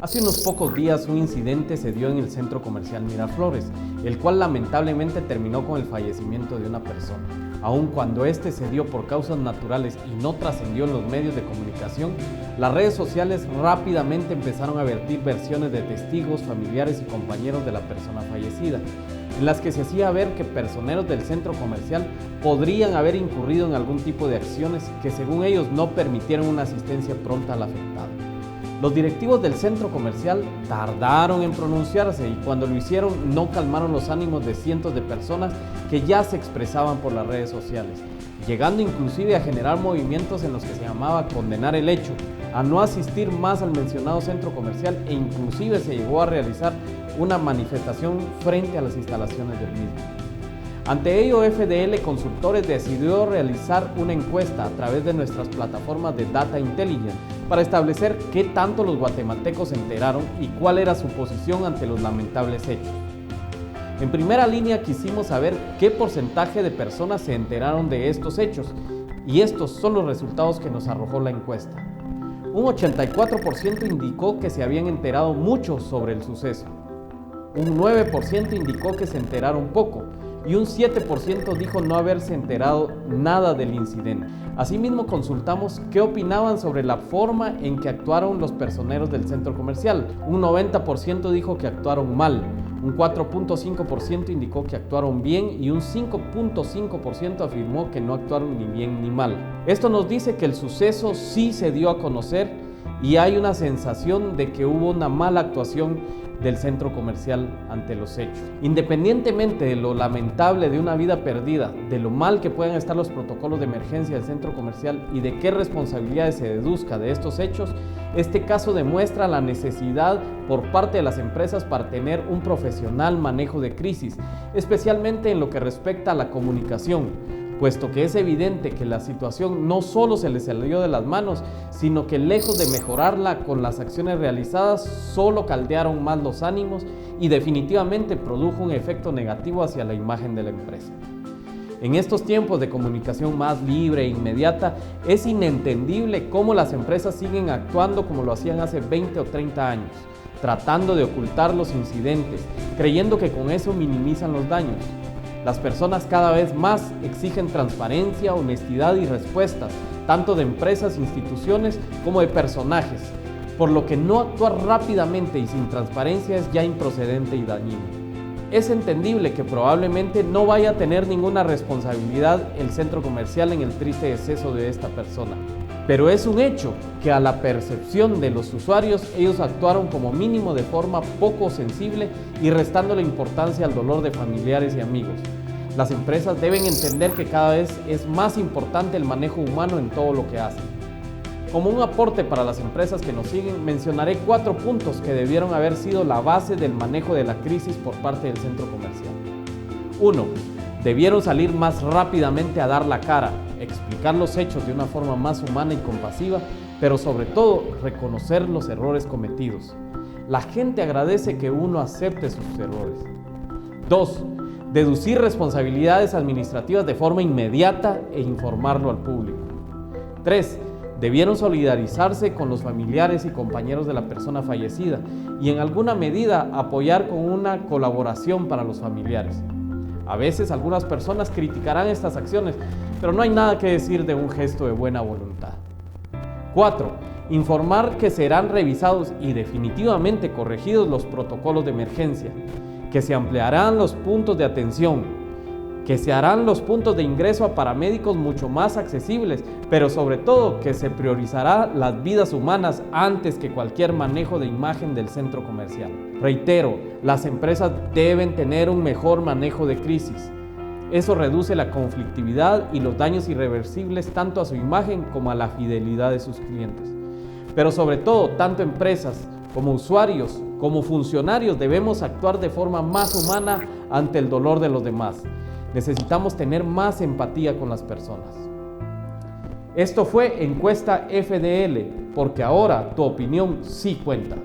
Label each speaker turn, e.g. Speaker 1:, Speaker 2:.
Speaker 1: Hace unos pocos días un incidente se dio en el centro comercial Miraflores, el cual lamentablemente terminó con el fallecimiento de una persona. Aun cuando este se dio por causas naturales y no trascendió en los medios de comunicación, las redes sociales rápidamente empezaron a vertir versiones de testigos, familiares y compañeros de la persona fallecida, en las que se hacía ver que personeros del centro comercial podrían haber incurrido en algún tipo de acciones que según ellos no permitieron una asistencia pronta al afectado. Los directivos del centro comercial tardaron en pronunciarse y cuando lo hicieron no calmaron los ánimos de cientos de personas que ya se expresaban por las redes sociales, llegando inclusive a generar movimientos en los que se llamaba condenar el hecho, a no asistir más al mencionado centro comercial e inclusive se llegó a realizar una manifestación frente a las instalaciones del mismo. Ante ello, FDL Consultores decidió realizar una encuesta a través de nuestras plataformas de Data Intelligence para establecer qué tanto los guatemaltecos se enteraron y cuál era su posición ante los lamentables hechos. En primera línea quisimos saber qué porcentaje de personas se enteraron de estos hechos y estos son los resultados que nos arrojó la encuesta. Un 84% indicó que se habían enterado mucho sobre el suceso, un 9% indicó que se enteraron poco y un 7% dijo no haberse enterado nada del incidente. Asimismo, consultamos qué opinaban sobre la forma en que actuaron los personeros del centro comercial. Un 90% dijo que actuaron mal, un 4.5% indicó que actuaron bien y un 5.5% afirmó que no actuaron ni bien ni mal. Esto nos dice que el suceso sí se dio a conocer y hay una sensación de que hubo una mala actuación del centro comercial ante los hechos. Independientemente de lo lamentable de una vida perdida, de lo mal que puedan estar los protocolos de emergencia del centro comercial y de qué responsabilidades se deduzca de estos hechos, este caso demuestra la necesidad por parte de las empresas para tener un profesional manejo de crisis, especialmente en lo que respecta a la comunicación, puesto que es evidente que la situación no solo se les salió de las manos, sino que lejos de mejorarla con las acciones realizadas, solo caldearon más los ánimos y definitivamente produjo un efecto negativo hacia la imagen de la empresa. En estos tiempos de comunicación más libre e inmediata, es inentendible cómo las empresas siguen actuando como lo hacían hace 20 o 30 años, tratando de ocultar los incidentes, creyendo que con eso minimizan los daños. Las personas cada vez más exigen transparencia, honestidad y respuestas, tanto de empresas, instituciones como de personajes, por lo que no actuar rápidamente y sin transparencia es ya improcedente y dañino. Es entendible que probablemente no vaya a tener ninguna responsabilidad el centro comercial en el triste deceso de esta persona, pero es un hecho que a la percepción de los usuarios ellos actuaron como mínimo de forma poco sensible y restando la importancia al dolor de familiares y amigos. Las empresas deben entender que cada vez es más importante el manejo humano en todo lo que hacen. Como un aporte para las empresas que nos siguen, mencionaré 4 puntos que debieron haber sido la base del manejo de la crisis por parte del centro comercial. 1. Debieron salir más rápidamente a dar la cara, explicar los hechos de una forma más humana y compasiva, pero sobre todo reconocer los errores cometidos. La gente agradece que uno acepte sus errores. 2. Deducir responsabilidades administrativas de forma inmediata e informarlo al público. 3. Debieron solidarizarse con los familiares y compañeros de la persona fallecida y en alguna medida apoyar con una colaboración para los familiares. A veces algunas personas criticarán estas acciones, pero no hay nada que decir de un gesto de buena voluntad. 4. Informar que serán revisados y definitivamente corregidos los protocolos de emergencia, que se ampliarán los puntos de atención, que se harán los puntos de ingreso a paramédicos mucho más accesibles, pero sobre todo que se priorizará las vidas humanas antes que cualquier manejo de imagen del centro comercial. Reitero, las empresas deben tener un mejor manejo de crisis. Eso reduce la conflictividad y los daños irreversibles tanto a su imagen como a la fidelidad de sus clientes. Pero sobre todo, tanto empresas como usuarios, como funcionarios, debemos actuar de forma más humana ante el dolor de los demás. Necesitamos tener más empatía con las personas. Esto fue Encuesta FDL, porque ahora tu opinión sí cuenta.